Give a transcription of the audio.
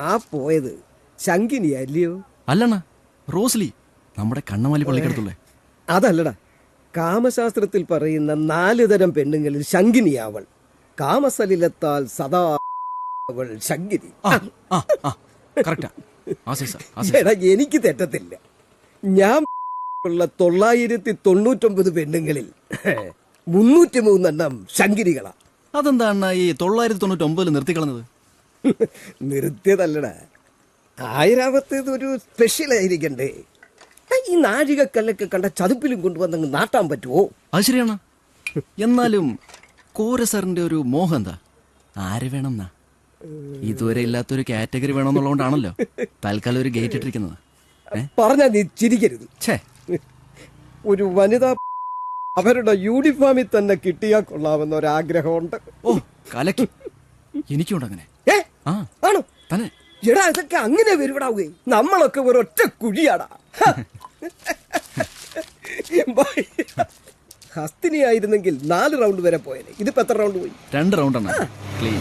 ആ പോയത് ശങ്കിനി അല്ലയോ? അല്ലണ്ണ, റോസ്ലി, നമ്മുടെ കണ്ണമാലി പള്ളിക്കടുത്തുള്ളേ. അതല്ലടാ, കാമശാസ്ത്രത്തിൽ പറയുന്ന 4 തരം പെണ്ണുങ്ങളിൽ ശങ്കിനിയാവൾ. കാമസലിലത്താൽ സദാ അവൾ ശങ്കിനി. എടാ, എനിക്ക് തെറ്റത്തില്ല. ഞാൻ ഉള്ള 999 പെണ്ണുങ്ങളിൽ 303 ശങ്കിനികളാ. അതെന്താ അണ്ണ ഈ 999 നിർത്തിക്കളഞ്ഞത്? നിർത്തിയതല്ലടാ, 1000ാമത്തേത് ഒരു സ്പെഷ്യൽ ആയിരിക്കണ്ടേ. ഈ നാഴികക്കല്ലൊക്കെ കണ്ട ചതുപ്പിലും കൊണ്ടുവന്നങ്ങ് നാട്ടാൻ പറ്റുമോ? അത് ശരിയാണ്. എന്നാലും കോരസറിന്റെ ഒരു മോഹം എന്താ? ആര് വേണം എന്നാ? ഇതുവരെ ഇല്ലാത്തൊരു കാറ്റഗറി വേണമെന്നുള്ളതുകൊണ്ടാണല്ലോ തൽക്കാലം ഒരു ഗേറ്റ് ഇട്ടിരിക്കുന്നത്. പറഞ്ഞാ നീ ചിരിക്കരുത്. ഒരു വനിതാ അവരുടെ യൂണിഫോമിൽ തന്നെ കിട്ടിയാൽ കൊള്ളാമെന്ന ഒരാഗ്രഹമുണ്ട്. ഓ കലക്കി, എനിക്കുണ്ട് അങ്ങനെ. ആണോ? തന്നെ. എടാ, ഇതൊക്കെ അങ്ങനെ വരുവിടാവുകയെ. നമ്മളൊക്കെ ഒരൊറ്റ കുഴിയാടാ. ഹസ്തിനി ആയിരുന്നെങ്കിൽ 4 റൗണ്ട് വരെ പോയേനെ. ഇതിപ്പോ എത്ര റൗണ്ട് പോയി? 2 റൗണ്ടാണ് ക്ലീൻ.